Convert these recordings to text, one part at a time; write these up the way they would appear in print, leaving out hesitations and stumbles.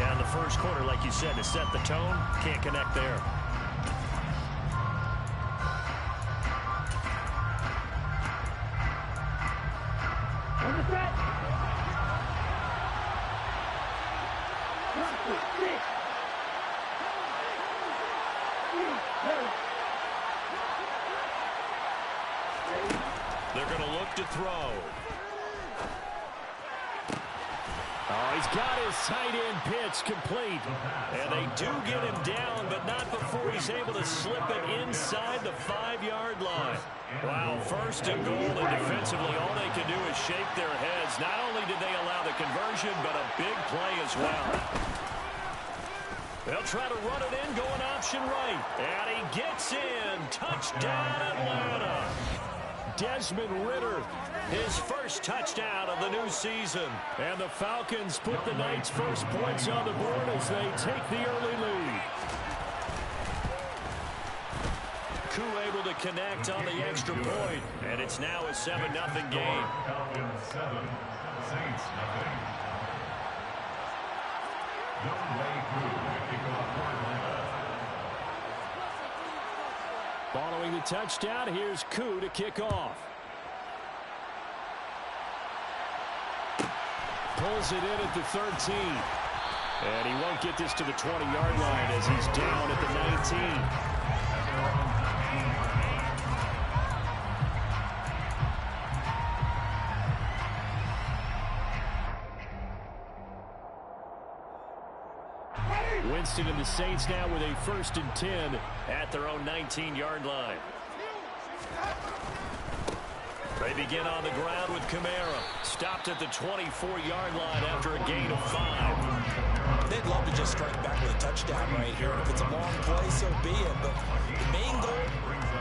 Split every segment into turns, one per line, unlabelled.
Yeah, in the first quarter, like you said, to set the tone, can't connect there. They're going to look to throw. Oh, he's got his tight end pitch complete. And they do get him down, but not before he's able to slip it inside the 5-yard line. Wow, first and goal, and defensively all they can do is shake their heads. Not only did they allow the conversion, but a big play as well. They'll try to run it in, going option right. And he gets in. Touchdown, Atlanta. Desmond Ridder, his first touchdown of the new season. And the Falcons put the Knights' first points on the board as they take the early lead. Koo able to connect on the extra point, and it's now a 7-0 game.
Falcons 7, Saints nothing.
Following the touchdown, here's Koo to kick off. Pulls it in at the 13. And he won't get this to the 20-yard line as he's down at the 19. Winston and the Saints now with a 1st and 10 at their own 19-yard line. They begin on the ground with Kamara. Stopped at the 24-yard line after a gain of 5.
They'd love to just strike back with a touchdown right here. If it's a long play, so be it. But the main goal,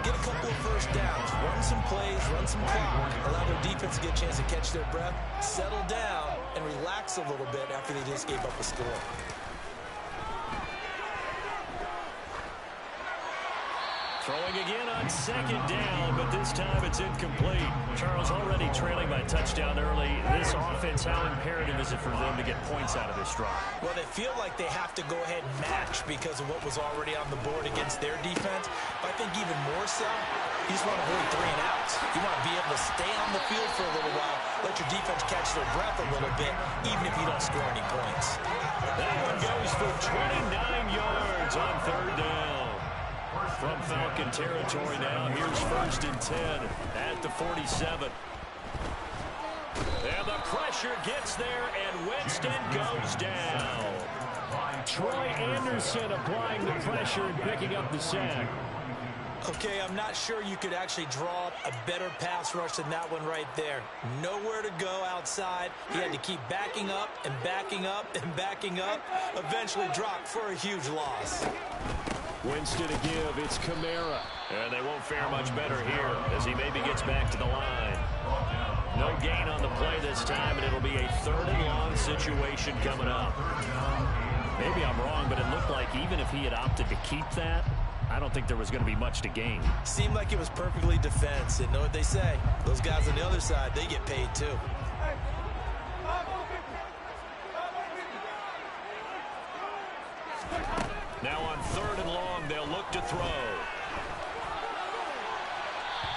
get a couple of first downs. Run some plays, run some clock. Allow their defense to get a chance to catch their breath, settle down, and relax a little bit after they just gave up a score.
Throwing again on 2nd down, but this time it's incomplete. Charles already trailing by touchdown early. This offense, how imperative is it for them to get points out of this drive?
Well, they feel like they have to go ahead and match because of what was already on the board against their defense. But I think even more so, you just want to avoid 3 and outs. You want to be able to stay on the field for a little while, let your defense catch their breath a little bit, even if you don't score any points.
That one goes for 29 yards on 3rd down. From Falcon territory now, here's 1st and 10 at the 47. And the pressure gets there, and Winston goes down. Troy Anderson applying the pressure and picking up the sack.
Okay, I'm not sure you could actually draw up a better pass rush than that one right there. Nowhere to go outside. He had to keep backing up and backing up and backing up. Eventually dropped for a huge loss.
Winston to give, it's Kamara. And they won't fare much better here as he maybe gets back to the line. No gain on the play this time, and it'll be a 3rd and long situation coming up. Maybe I'm wrong, but it looked like even if he had opted to keep that, I don't think there was going to be much to gain.
Seemed like it was perfectly defense. And know what they say? Those guys on the other side, they get paid too.
Now on 3rd and long, they'll look to throw.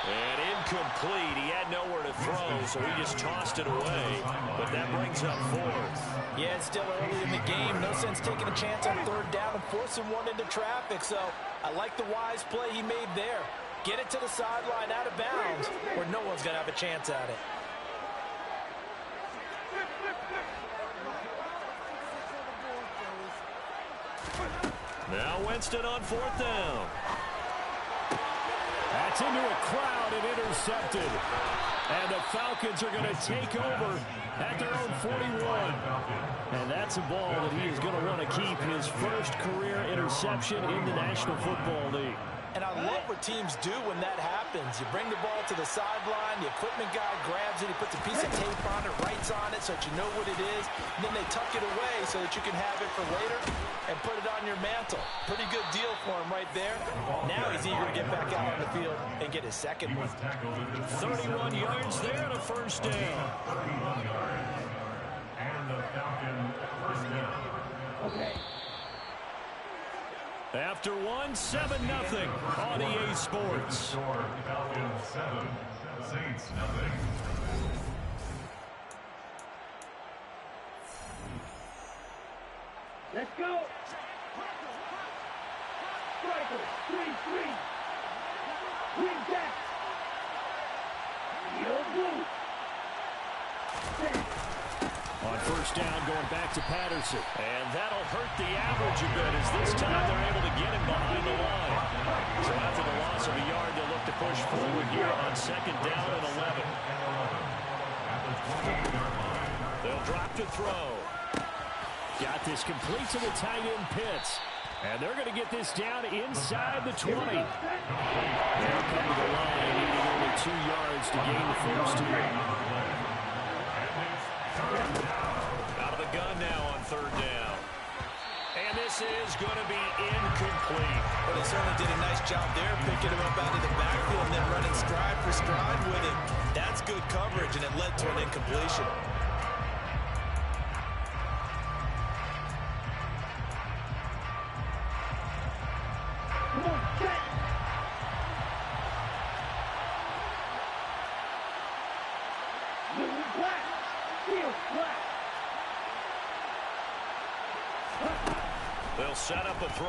And incomplete. He had nowhere to throw, so he just tossed it away. But that brings up 4th.
Yeah, it's still early in the game. No sense taking a chance on 3rd down and forcing one into traffic. So I like the wise play he made there. Get it to the sideline out of bounds where no one's going to have a chance at it.
Now Winston on 4th down. That's into a crowd and intercepted. And the Falcons are going to take over at their own 41. And that's a ball that he is going to want to keep, his first career interception in the National Football League.
And I love what teams do when that happens. You bring the ball to the sideline, the equipment guy grabs it, he puts a piece of tape on it, writes on it so that you know what it is, and then they tuck it away so that you can have it for later and put it on your mantle. Pretty good deal for him right there. Now he's eager to get back out on the field and get his second one.
31 yards there and a 1st down.
And the Falcon 1st down.
After one, 7-0 on EA Sports.
Falcons 7, Saints 0.
Let's go. Striker, 3-3. Win that. Yo, blue.
On first down, going back to Patterson. And that'll hurt the average a bit as this time they're able to get him behind the line. So after the loss of a yard, they'll look to push forward here on second down and 11. They'll drop to throw. Got this complete to the tight end Pitts. And they're going to get this down inside the 20. They'll come to the line, needing only 2 yards to gain the first here. Out of the gun now on third down. And this is going to be incomplete.
Well, they certainly did a nice job there, picking him up out of the backfield and then running stride for stride with him. That's good coverage, and it led to an incompletion.
They'll set up a throw.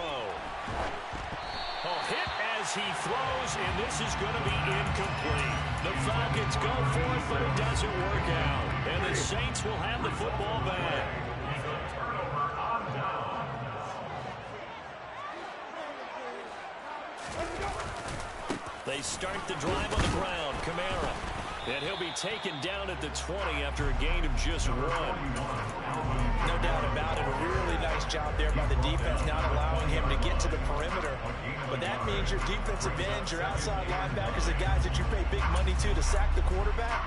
Oh, hit as he throws, and this is going to be incomplete. The Falcons go for it, but it doesn't work out. And the Saints will have the football back. They start the drive on the ground. Kamara. And he'll be taken down at the 20 after a gain of just 1.
No doubt about it. A really nice job there by the defense, not allowing him to get to the perimeter. But that means your defensive ends, your outside linebackers, the guys that you pay big money to sack the quarterback,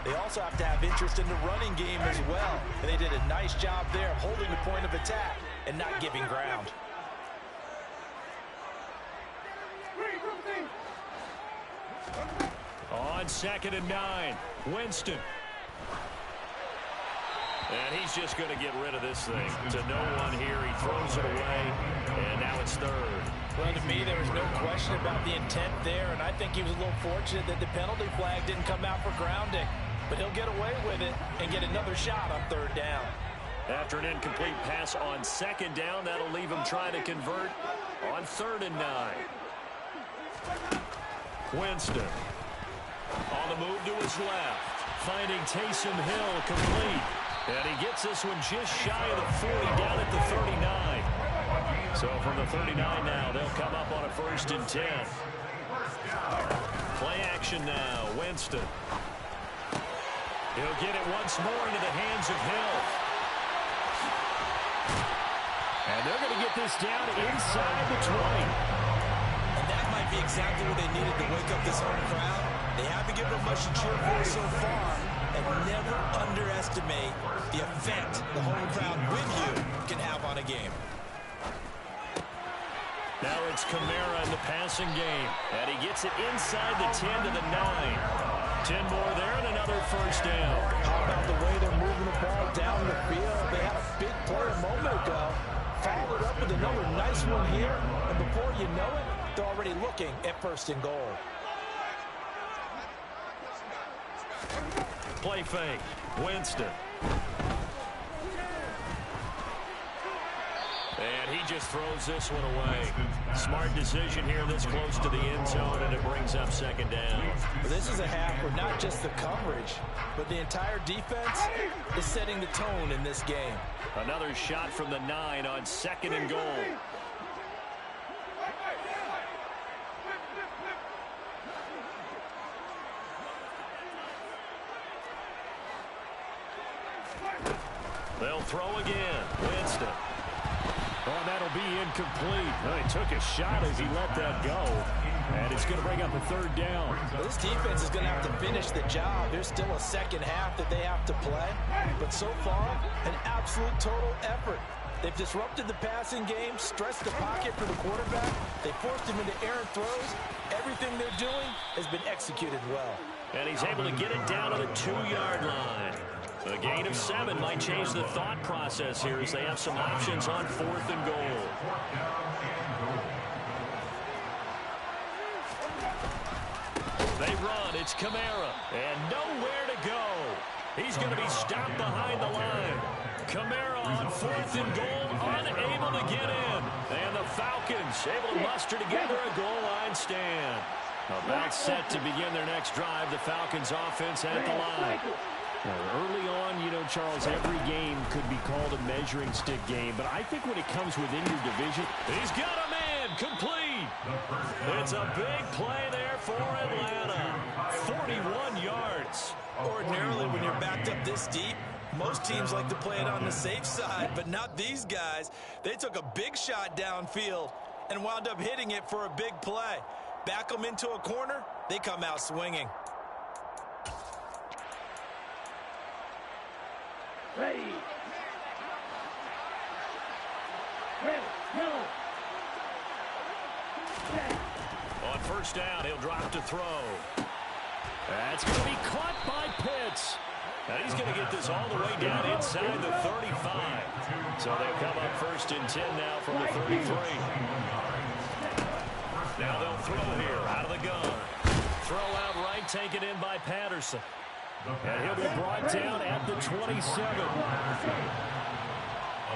they also have to have interest in the running game as well. And they did a nice job there of holding the point of attack and not giving ground.
On second and 9, Winston. And he's just going to get rid of this thing. To no one here. He throws it away, and now it's third.
Well, to me, there was no question about the intent there, and I think he was a little fortunate that the penalty flag didn't come out for grounding. But he'll get away with it and get another shot on third down.
After an incomplete pass on second down, that'll leave him trying to convert on third and 9. Winston. On the move to his left. Finding Taysom Hill complete. And he gets this one just shy of the 40 down at the 39. So from the 39 now, they'll come up on a first and 10. Play action now. Winston. He'll get it once more into the hands of Hill. And they're going to get this down inside the 20.
And that might be exactly what they needed to wake up this home crowd. They haven't given them much to cheer for so far. And never underestimate the effect the home crowd with you can have on a game.
Now it's Kamara in the passing game. And he gets it inside the 10 to the 9. 10 more there and another first down.
How about the way they're moving the ball down the field? They had a big play a moment ago. Followed up with another nice one here. And before you know it, they're already looking at first and goal.
Play fake. Winston. And he just throws this one away. Smart decision here this close to the end zone, and it brings up second down.
Well, this is a half where not just the coverage, but the entire defense is setting the tone in this game.
Another shot from the 9 on second and goal. They'll throw again. Winston. Oh, that'll be incomplete. Well, he took a shot as he let that go. And it's going to bring up a third down.
Well, this defense is going to have to finish the job. There's still a second half that they have to play. But so far, an absolute total effort. They've disrupted the passing game, stretched the pocket for the quarterback. They forced him into errant throws. Everything they're doing has been executed well.
And he's able to get it down to the 2-yard line. A gain of 7 might change the thought process here as they have some options on 4th and goal. They run. It's Kamara. And nowhere to go. He's going to be stopped behind the line. Kamara on 4th and goal, unable to get in. And the Falcons able to muster together a goal line stand. About set to begin their next drive. The Falcons offense at the line. Early on, you know, Charles, every game could be called a measuring stick game. But I think when it comes within your division, he's got a man complete. It's a big play there for Atlanta. 41 yards.
Ordinarily, when you're backed up this deep, most teams like to play it on the safe side, but not these guys. They took a big shot downfield and wound up hitting it for a big play. Back them into a corner, they come out swinging.
Ready. Ready. No.
On first down, he'll drop to throw. That's going to be caught by Pitts. Now he's going to get this all the way down inside the 35. So they come up 1st and 10 now from the 33. Now they'll throw here out of the gun. Throw out right, taken in by Patterson. And he'll be brought down at the 27.
A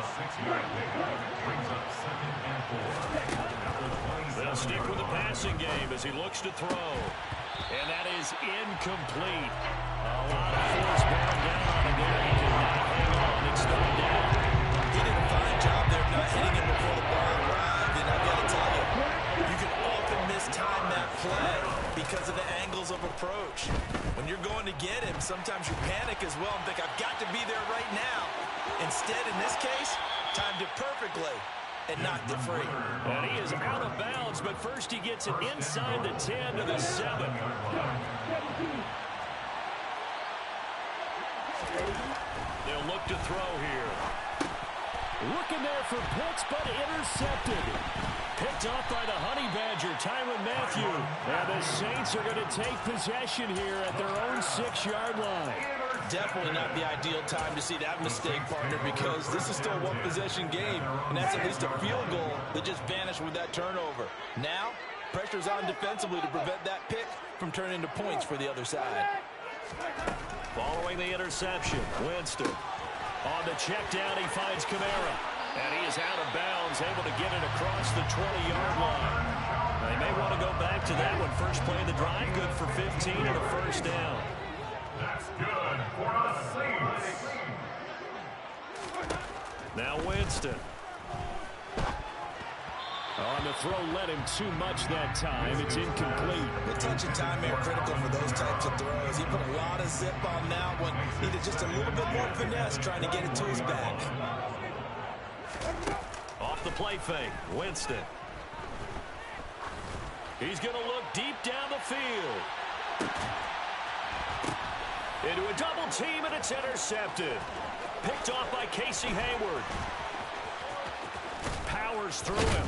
6-yard pickup brings up 2nd and 4.
They'll stick with the passing game as he looks to throw. And that is incomplete. A lot of force bearing down on him there. He did not hang on. It's third down.
He did a fine job there of not hitting him before the ball arrived. And I've got to tell you, you can often mistime that play because of the angles of approach. When you're going to get him, sometimes you panic as well and think, I've got to be there right now. Instead, in this case, timed it perfectly and knocked it free.
And he is out of bounds, but first he gets it inside the 10 to the 7. They'll look to throw here. Looking there for Pitts, but intercepted. Picked off by the Honey Badger, Tyrann Mathieu. And the Saints are going to take possession here at their own 6-yard line.
Definitely not the ideal time to see that mistake, partner, because this is still a one-possession game, and that's at least a field goal that just vanished with that turnover. Now, pressure's on defensively to prevent that pick from turning into points for the other side.
Following the interception, Winston. On the check down, he finds Kamara. And he is out of bounds, able to get it across the 20-yard line. They may want to go back to that one. First play of the drive, good for 15 and a first down.
That's good for the Saints.
Now Winston. On the throw, led him too much that time. It's incomplete.
Attention time here critical for those types of throws. He put a lot of zip on that one. Needed just a little bit more finesse trying to get it to his back.
Off the play fake, Winston. He's going to look deep down the field. Into a double team, and it's intercepted. Picked off by Casey Hayward. Powers through him.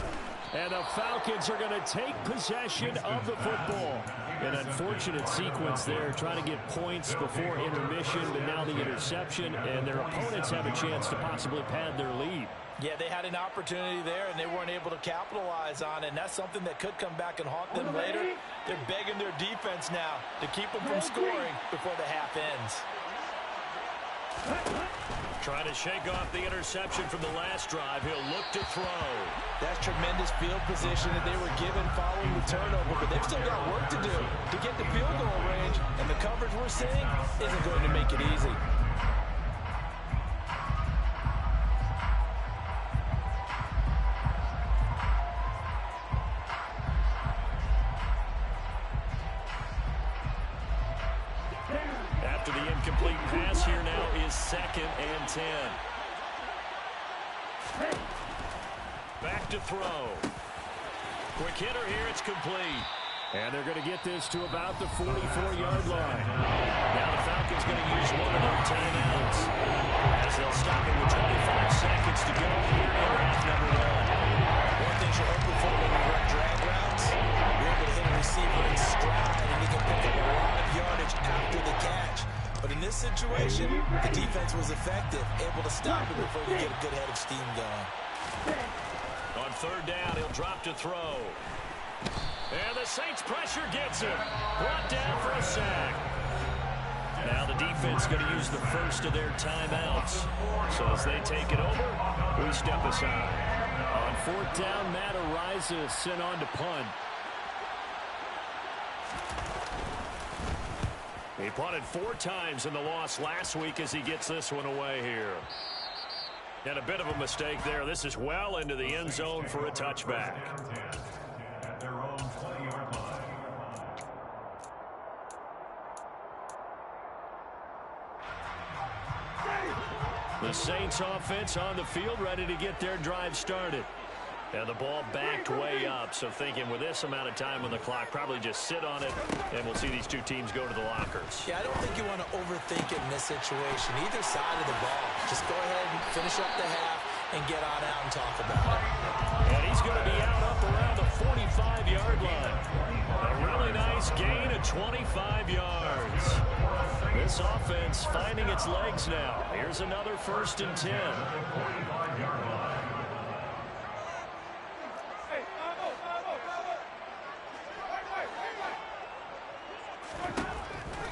And the Falcons are going to take possession of the football. An unfortunate sequence there, trying to get points before intermission, but now the interception, and their opponents have a chance to possibly pad their lead.
Yeah, they had an opportunity there, and they weren't able to capitalize on it, and that's something that could come back and haunt them later. They're begging their defense now to keep them from scoring before the half ends.
Trying to shake off the interception from the last drive. He'll look to throw.
That's tremendous field position that they were given following the turnover, but they've still got work to do to get the field goal range, and the coverage we're seeing isn't going to make it easy.
After the incomplete pass, here now is 2nd and 10. Back to throw. Quick hitter here, it's complete. And they're going to get this to about the 44-yard line. Now the Falcons going to use one of their timeouts as they'll stop it with 25 seconds to go here in half number 1.
One thing you're hoping for when you run drag routes, you're able to hit a receiver in stride, and you can pick up a lot of yardage after the catch. But in this situation, The defense was effective, able to stop it before you get a good head of steam going.
On third down, he'll drop to throw. And the Saints pressure gets him. Brought down for a sack. Now the defense going to use the first of their timeouts. So as they take it over, we step aside.
On fourth down, Matt Araiza sent on to punt.
He punted 4 times in the loss last week as he gets this one away here. And a bit of a mistake there. This is well into the end zone for a touchback.
At their own 20-yard line.
The Saints offense on the field, ready to get their drive started. And the ball backed way up, so thinking with this amount of time on the clock, probably just sit on it, and we'll see these two teams go to the lockers.
Yeah, I don't think you want to overthink it in this situation. Either side of the ball. Just go ahead and finish up the half and get on out and talk about it.
And he's going to be out up around the 45-yard line. A really nice gain of 25 yards. This offense finding its legs now. Here's another 1st and 10.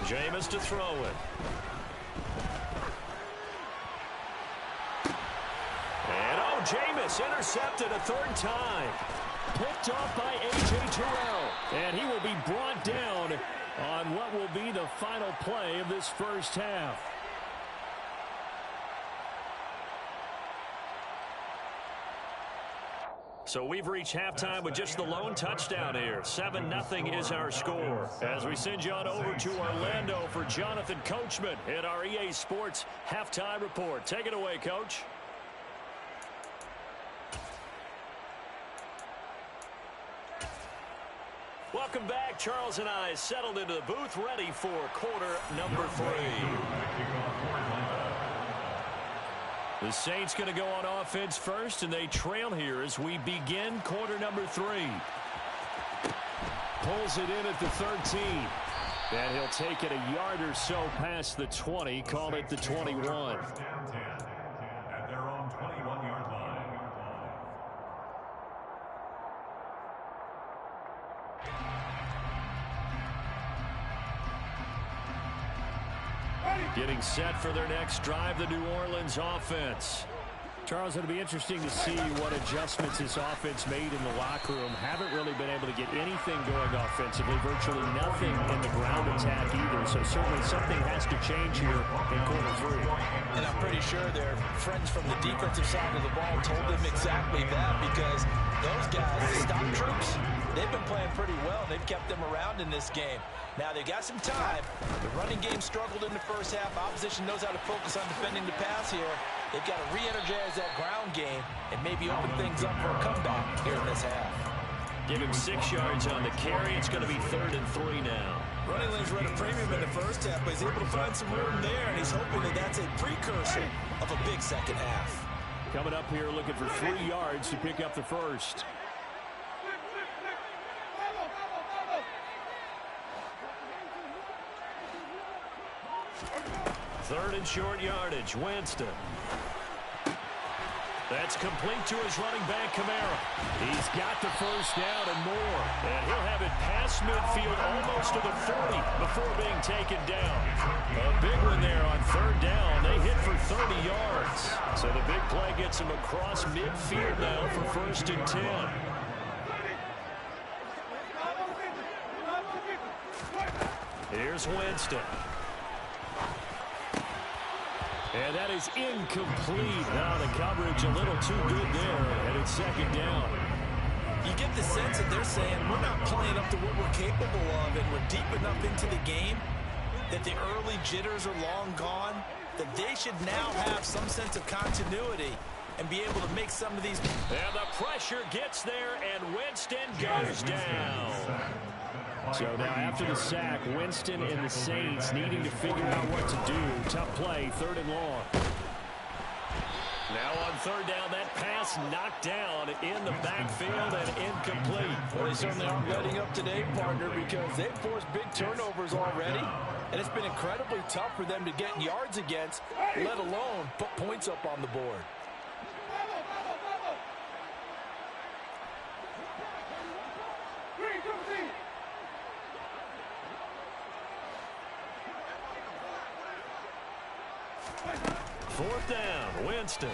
Jameis to throw it. And Jameis intercepted a 3rd time.
Picked off by A.J. Terrell. And he will be brought down on what will be the final play of this first half.
So we've reached halftime with just the lone touchdown here. 7-0 is our score. As we send you on over to Orlando for Jonathan Coachman in our EA Sports Halftime Report. Take it away, Coach. Welcome back. Charles and I settled into the booth, ready for quarter number 3. The Saints going to go on offense first, and they trail here as we begin quarter number 3.
Pulls it in at the 13. And he'll take it a yard or so past the 20, call it the 21.
At their own 21-yard line.
Getting set for their next drive, the New Orleans offense.
Charles, it'll be interesting to see what adjustments this offense made in the locker room. Haven't really been able to get anything going offensively, virtually nothing in the ground attack either. So certainly something has to change here in quarter 3.
And I'm pretty sure their friends from the defensive side of the ball told them exactly that, because those guys, the stop troops, they've been playing pretty well. They've kept them around in this game. Now, they got some time. The running game struggled in the first half. Opposition knows how to focus on defending the pass here. They've got to re-energize that ground game and maybe open things up for a comeback here in this half.
Give him 6 yards on the carry. It's going to be 3rd and 3 now.
Running lanes were at a premium in the first half, but he's able to find some room there, and he's hoping that that's a precursor of a big second half.
Coming up here looking for 3 yards to pick up the first.
Third and short yardage. Winston. That's complete to his running back, Kamara. He's got the first down and more. And he'll have it past midfield almost to the 40 before being taken down. A big one there on 3rd down. They hit for 30 yards. So the big play gets him across midfield now for 1st and 10. Here's Winston. And that is incomplete. Now the coverage a little too good there, and it's 2nd down.
You get the sense that they're saying we're not playing up to what we're capable of, and we're deep enough into the game that the early jitters are long gone, that they should now have some sense of continuity and be able to make some of these.
And the pressure gets there, and Winston goes down.
So now after the sack, Winston and the Saints needing to figure out what to do. Tough play, 3rd and long.
Now on 3rd down, that pass knocked down in the backfield and incomplete.
Well, they certainly aren't letting up today, partner, because they've forced big turnovers already. And it's been incredibly tough for them to get yards against, let alone put points up on the board.
Fourth down, Winston.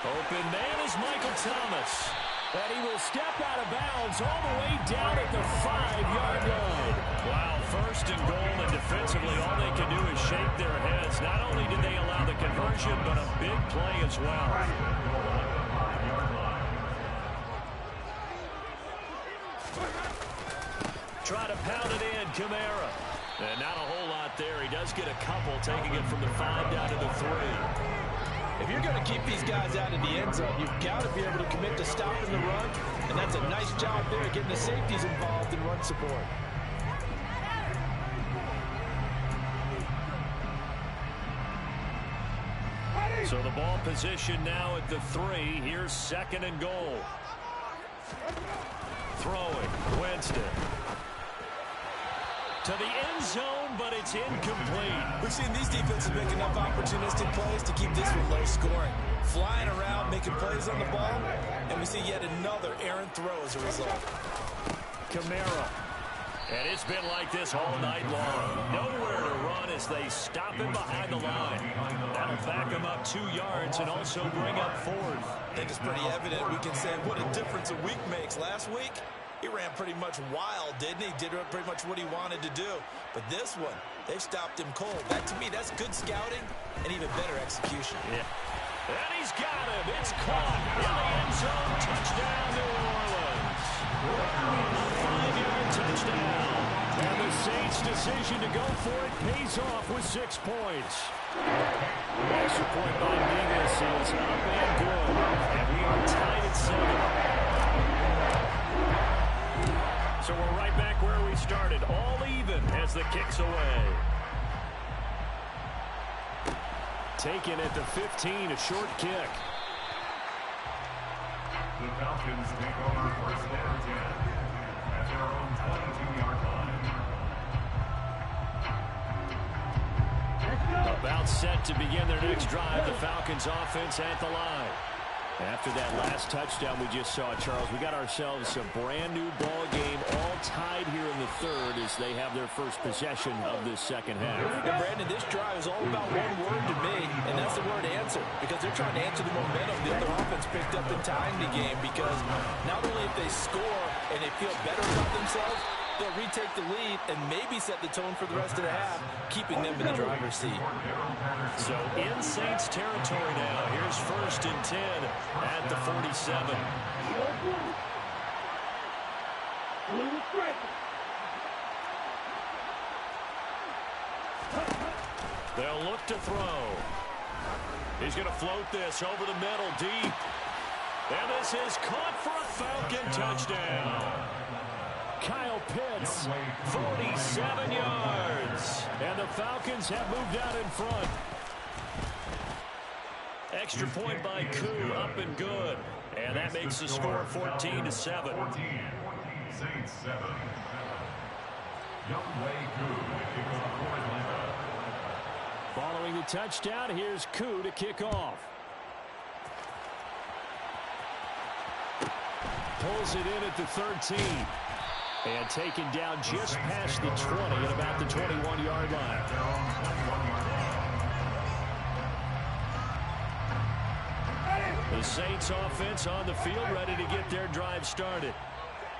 Open man is Michael Thomas.
And he will step out of bounds all the way down at the 5-yard line.
Wow, first and goal, and defensively all they can do is shake their heads. Not only did they allow the conversion, but a big play as well. Try to pound it in, Kamara. And not a whole lot there. He does get a couple, taking it from the 5 down to the 3.
If you're going to keep these guys out of the end zone, you've got to be able to commit to stopping the run, and that's a nice job there getting the safeties involved in run support.
So the ball position now at the 3. Here's second and goal. Throwing, Winston. To the end zone, but it's incomplete.
We've seen these defenses make enough opportunistic plays to keep this one low scoring. Flying around, making plays on the ball, and we see yet another errant throw as a result.
Kamara. And it's been like this all night long. Nowhere to run as they stop him behind the line. That'll back him up 2 yards and also bring up 4th.
I think it's pretty evident we can say what a difference a week makes. Last week, he ran pretty much wild, didn't he? Did pretty much what he wanted to do. But this one, they've stopped him cold. That, to me, that's good scouting and even better execution.
Yeah. And he's got him. It's caught in the end zone. Touchdown, New Orleans. A 5-yard touchdown.
And the Saints' decision to go for it pays off with 6 points. Extra point by Mingus is up and good.
And we are tied at 7. So we're right back where we started, all even as the kick's away.
Taken at the 15, a short kick.
The Falcons take over first and 10 at their own 22-yard line.
About set to begin their next drive, the Falcons offense at the line.
After that last touchdown we just saw, Charles, we got ourselves a brand new ball game, all tied here in the 3rd as they have their first possession of this second half.
And Brandon, this drive is all about one word to me, and that's the word answer, because they're trying to answer the momentum the other offense picked up in tying the game, because not only if they score and they feel better about themselves, they'll retake the lead and maybe set the tone for the rest of the half, keeping them in the driver's seat.
So in Saints territory now. Here's first and 10 at the 47. They'll look to throw. He's going to float this over the middle deep. And this is caught for a Falcon touchdown.
Kyle Pitts,
47 yards.
and the Falcons have moved out in front.
Extra point by Koo, up and good. And that makes the score 14-7.
14, Saints 7. Younghoe Koo to kick off for Atlanta.
Following the touchdown, here's Koo to kick off. Pulls it in at the 13. And taken down just past the 20 at about the 21-yard line.
The Saints offense on the field, ready to get their drive started.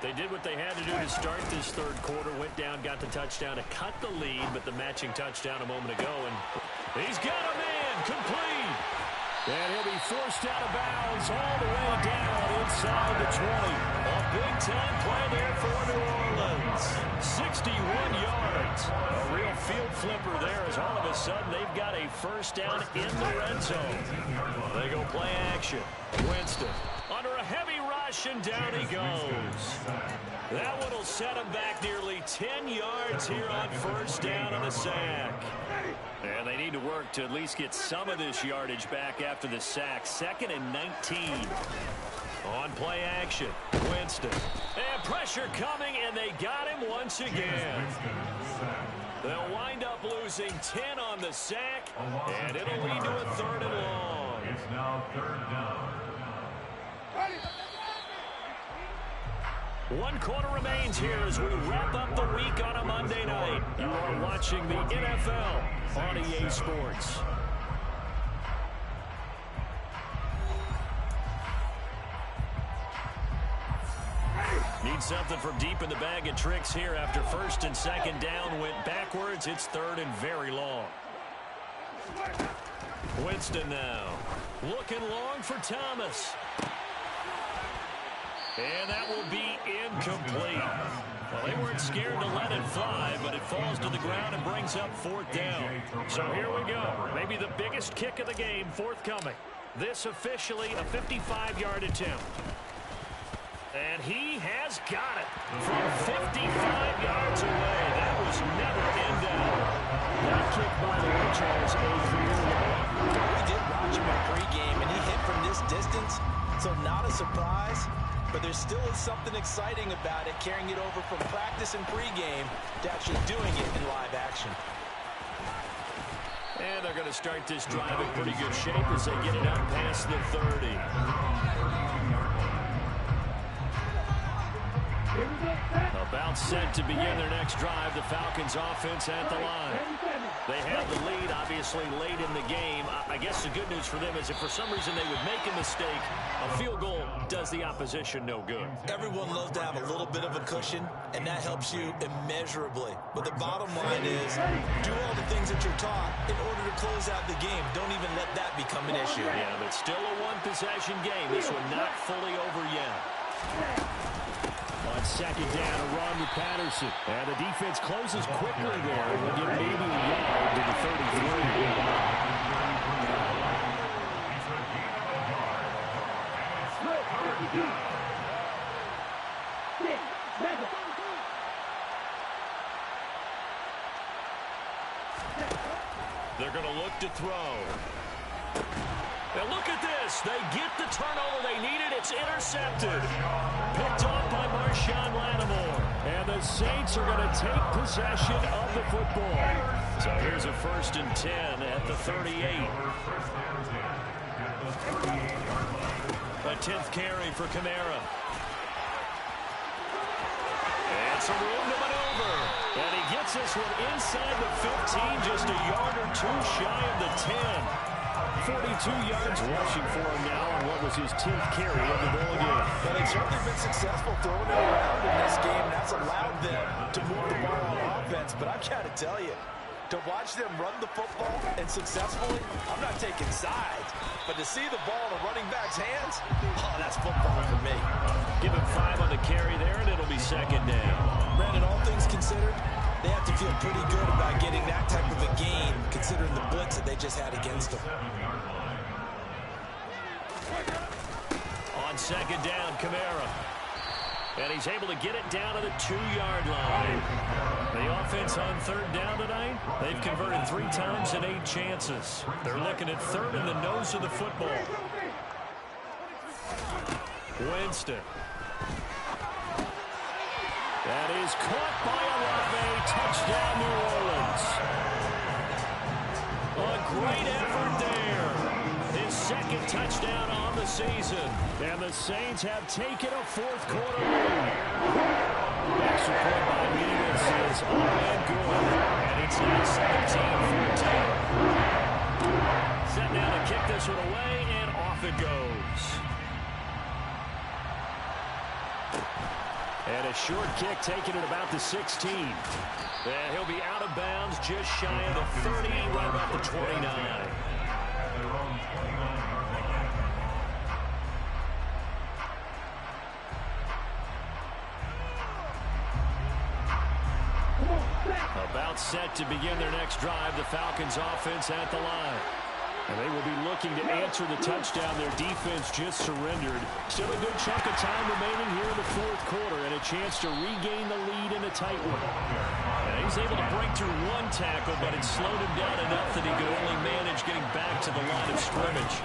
They did what they had to do to start this third quarter. Went down, got the touchdown to cut the lead, but the matching touchdown a moment ago. And he's got a man, complete.
And he'll be forced out of bounds all the way down inside the 20.
A big-time play there for New Orleans. 61 yards. A real field flipper there as all of a sudden they've got a first down in the red zone. They go play action. Winston under a heavy rush, and down he goes. That one will set him back nearly 10 yards here on first down on the sack. And they need to work to at least get some of this yardage back after the sack. 2nd and 19. On play action, Winston. And pressure coming, and they got him once again. They'll wind up losing 10 on the sack, and it'll lead to a 3rd and long.
It's now 3rd down.
1 quarter remains here as we wrap up the week on a Monday night. You are watching the NFL on EA Sports. Need something from deep in the bag of tricks here after 1st and 2nd down went backwards. It's 3rd and very long. Winston now. Looking long for Thomas. And that will be incomplete. Well, they weren't scared to let it fly, but it falls to the ground and brings up 4th down. So here we go. Maybe the biggest kick of the game forthcoming. This officially a 55-yard attempt. And he has got it from 55 yards away. That was never in doubt.
That kick, by the way, Charles, a career low.
We did watch him at pregame, and he hit from this distance, so not a surprise. But there still is something exciting about it, carrying it over from practice and pregame to actually doing it in live action.
And they're going to start this drive in pretty good shape as they get it out past the 30. About set to begin their next drive, the Falcons offense at the line. They have the lead, obviously, late in the game. I guess the good news for them is if for some reason they would make a mistake, a field goal does the opposition no good.
Everyone loves to have a little bit of a cushion, and that helps you immeasurably. But the bottom line is, do all the things that you're taught in order to close out the game. Don't even let that become an issue.
Yeah, but still a one-possession game. This one not fully over yet.
On 2nd down, a run with Patterson. And the defense closes quickly there. We'll get maybe a yard to the 33.
They're going to look to throw. And look at this. They get the turnover they needed. It's intercepted. Picked off by Marshawn Lattimore. And the Saints are going to take possession of the football. So here's a 1st and 10 at the 38. A 10th carry for Kamara. And some room to maneuver. And he gets this one inside the 15, just a yard or two shy of the 10. 42 yards rushing for him now on what was his 10th carry of the ball game.
But they've certainly been successful throwing it around in this game. That's allowed them to move the ball on offense. But I've got to tell you, to watch them run the football and successfully, I'm not taking sides. But to see the ball in a running back's hands, oh, that's football for me.
Give him 5 on the carry there, and it'll be 2nd down.
Brandon, all things considered, they have to feel pretty good about getting that type of a gain, considering the blitz that they just had against them.
On 2nd down, Kamara. And he's able to get it down to the 2-yard line. The offense on 3rd down tonight, they've converted 3 times in 8 chances. They're looking at 3rd in the nose of the football. Winston. That is caught by Olave. Touchdown, New Orleans. A great effort there. His 2nd touchdown on the season.
And the Saints have taken a 4th quarter lead. Extra point by Nevis is up and good.
And it's now 17-14. Set down to kick this one away, and off it goes.
And a short kick taken at about the 16.
And he'll be out of bounds just shy of the 30, right about the 29. About set to begin their next drive, the Falcons offense at the line.
And they will be looking to answer the touchdown. Their defense just surrendered. Still a good chunk of time remaining here in the fourth quarter and a chance to regain the lead in a tight one. And he's able to break through one tackle, but it slowed him down enough that he could only manage getting back to the line of scrimmage.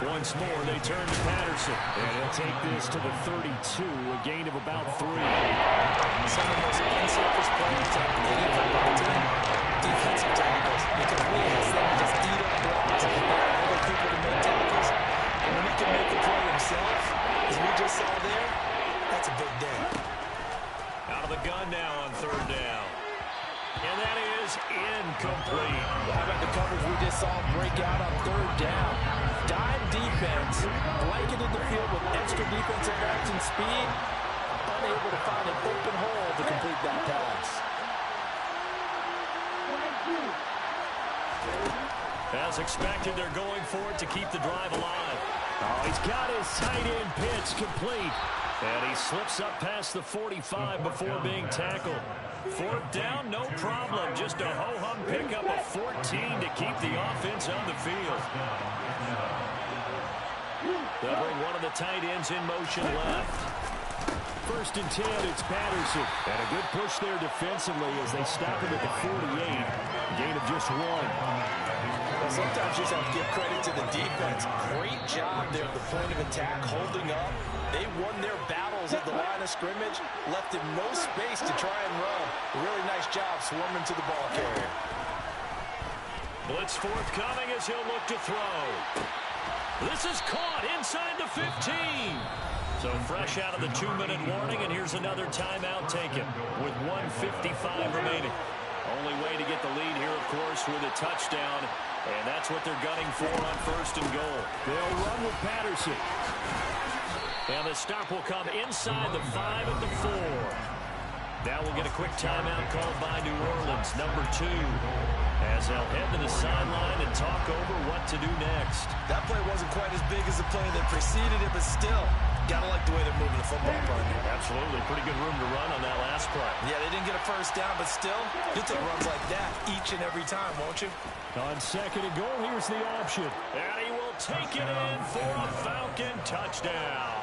Once more, they turn to Patterson. And he'll take this to the 32, a gain of about 3.
Some of the most unselfish players on the team, defensive tackles, because we ask them to just eat up blocks and other people to make tackles. And when he can make a play himself, as we just saw there, that's a big day.
Out of the gun now on third down. And that is incomplete.
How about the coverage we just saw break out on third down? Dime defense, blanketed the field with extra defensive backs and speed, unable to find an open hole to complete that pass.
As expected, they're going for it to keep the drive alive.
Oh, he's got his tight end pitch complete.
And he slips up past the 45 before being tackled. Fourth down, no problem. Just a ho-hum pickup of 14 to keep the offense on the field. They'll bring one of the tight ends in motion left.
First and 10, it's Patterson. And a good push there defensively as they stop him at the 48. Gain of just 1.
Well, sometimes you just have to give credit to the defense. Great job there at the point of attack, holding up. They won their battles at the line of scrimmage, left him no space to try and run. A really nice job swarming to the ball carrier.
Blitz forthcoming as he'll look to throw. This is caught inside the 15. So fresh out of the 2-minute warning, and here's another timeout taken with 1:55 remaining. Only way to get the lead here, of course, with a touchdown, and that's what they're gunning for on first and goal.
They'll run with Patterson.
And the stop will come inside the 5 at the 4. Now we'll get a quick timeout called by New Orleans, number 2, as they'll head to the sideline and talk over what to do next.
That play wasn't quite as big as the play that preceded it, but still, gotta like the way they're moving the football, partner.
Absolutely. Pretty good room to run on that last play.
Yeah, they didn't get a first down, but still, you'll take runs like that each and every time, won't you?
On second and goal, here's the option.
And he will take it in for a Falcon touchdown.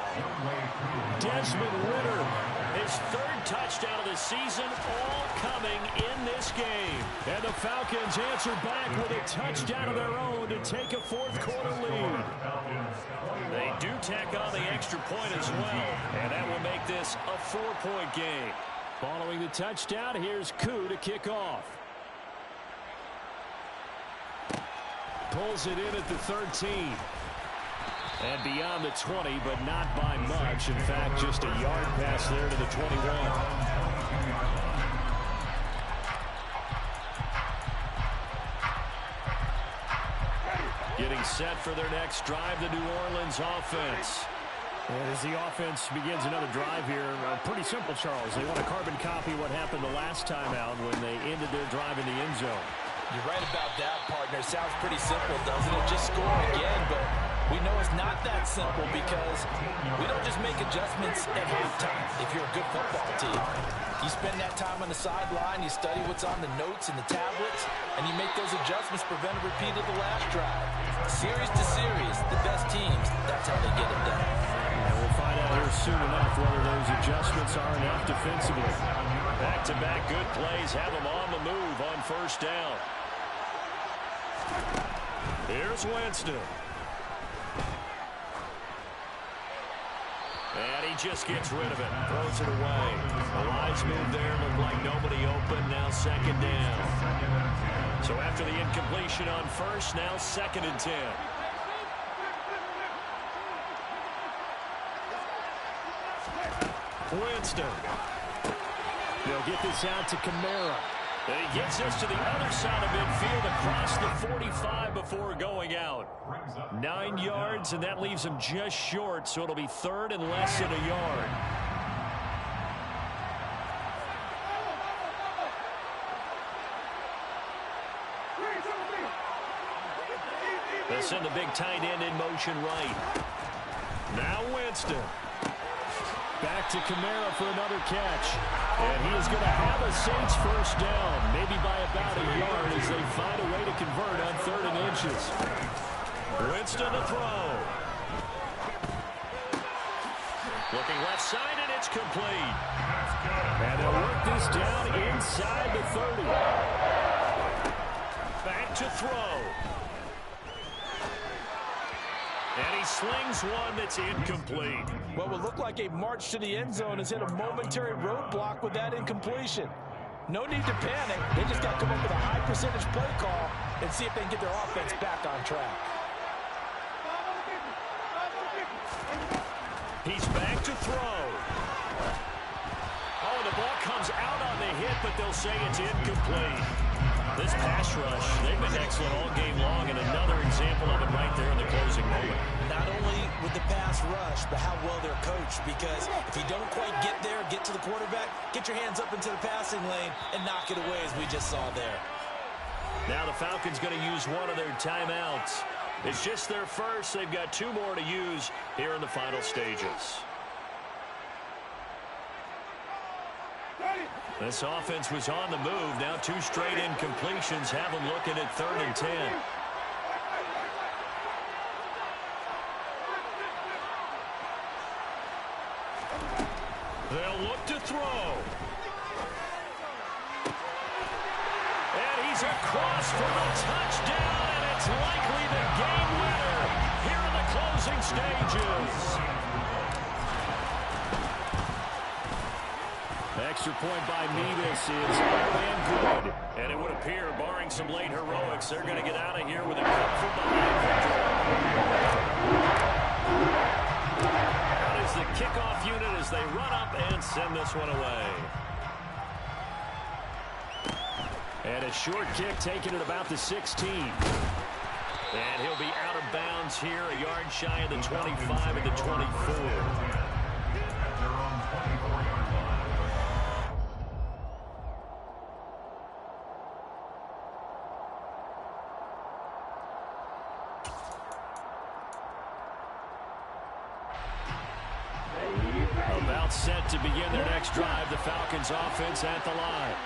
Desmond Ridder,
his 3rd touchdown of the season, all coming in this game.
And the Falcons answer back with a touchdown of their own to take a fourth-quarter lead.
They do tack on the extra point as well, and that will make this a 4-point game.
Following the touchdown, here's Koo to kick off. Pulls it in at the 13. And beyond the 20, but not by much. In fact, just a yard pass there to the 21. Getting set for their next drive, the New Orleans offense. And as the offense begins another drive here, pretty simple, Charles. They want to carbon copy what happened the last time out when they ended their drive in the end zone.
You're right about that, partner. Sounds pretty simple, doesn't it? Just score again, but we know it's not that simple because we don't just make adjustments at halftime if you're a good football team. You spend that time on the sideline, you study what's on the notes and the tablets, and you make those adjustments to prevent a repeat of the last drive. Series to series, the best teams, that's how they get it done.
And we'll find out here soon enough whether those adjustments are enough defensively.
Back-to-back good plays have them on the move on first down. Here's Winston. And he just gets rid of it. Throws it away. The lines move there. Looked like nobody open. Now second down. So after the incompletion on first, now 2nd and 10. Winston.
They'll get this out to Kamara.
And he gets us to the other side of midfield across the 45 before going out. 9 yards, and that leaves him just short, so it'll be 3rd and less than a yard. They'll send the big tight end in motion right. Now Winston.
Back to Kamara for another catch. And he is going to have a Saints first down, maybe by about a yard as they find a way to convert on 3rd and inches.
Winston to throw. Looking left side, and it's complete.
And they'll work this down inside the 30.
Back to throw. And he slings one that's incomplete.
What would look like a march to the end zone has hit a momentary roadblock with that incompletion. No need to panic. They just got to come up with a high percentage play call and see if they can get their offense back on track.
He's back to throw. Oh, the ball comes out on the hit, but they'll say it's incomplete. This pass rush, they've been excellent all game long, and another example of it right there in the closing moment.
Not only with the pass rush, but how well they're coached, because if you don't quite get there, get to the quarterback, get your hands up into the passing lane and knock it away, as we just saw there.
Now the Falcons going to use one of their timeouts. It's just their first. They've got 2 more to use here in the final stages. This offense was on the move. Now 2 straight incompletions have them looking at 3rd and 10. They'll look to throw. And he's across for the touchdown, and it's likely the game winner here in the closing stages.
Extra point by Mevis is all and good. And it would appear, barring some late heroics, they're going to get out of here with a come-from-behind victory. Out is the kickoff unit as they run up and send this one away. And a short kick taken at about the 16. And he'll be out of bounds here, a yard shy of the 25 and the 24. About set to begin their next drive, the Falcons offense at the line.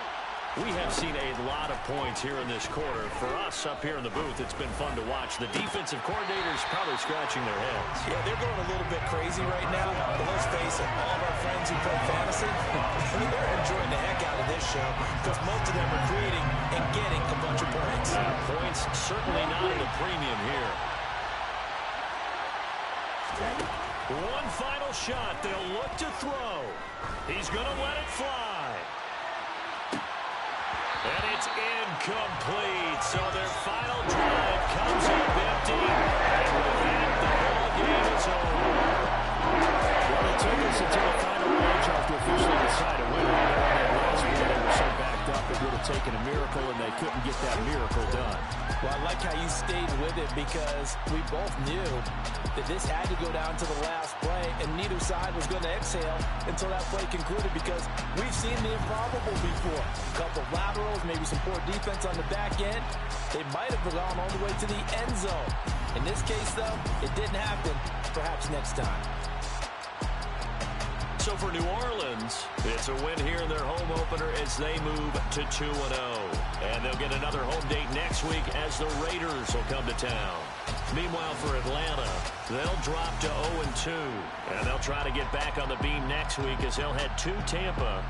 We have seen a lot of points here in this quarter. For us up here in the booth, it's been fun to watch. The defensive coordinators probably scratching their heads.
Yeah, they're going a little bit crazy right now. But let's face it, all of our friends who play fantasy, they're enjoying the heck out of this show because most of them are creating and getting a bunch of points.
Points certainly not at a premium here. One final shot. They'll look to throw. He's going to let it fly. And it's incomplete. So their final drive comes up empty. And with that, the ball game is over.
Well, it took us until the final matchup to officially decide a winner. Last week they were so backed up it would have taken a miracle, and they couldn't get that miracle done.
Well, I like how you stayed with it because we both knew that this had to go down to the last play, and neither side was going to exhale until that play concluded because we've seen the improbable before. A couple of laterals, maybe some poor defense on the back end. They might have gone all the way to the end zone. In this case, though, it didn't happen. Perhaps next time.
So for New Orleans, it's a win here in their home opener as they move to 2-0. And they'll get another home date next week as the Raiders will come to town. Meanwhile, for Atlanta, they'll drop to 0-2. And they'll try to get back on the beam next week as they'll head to Tampa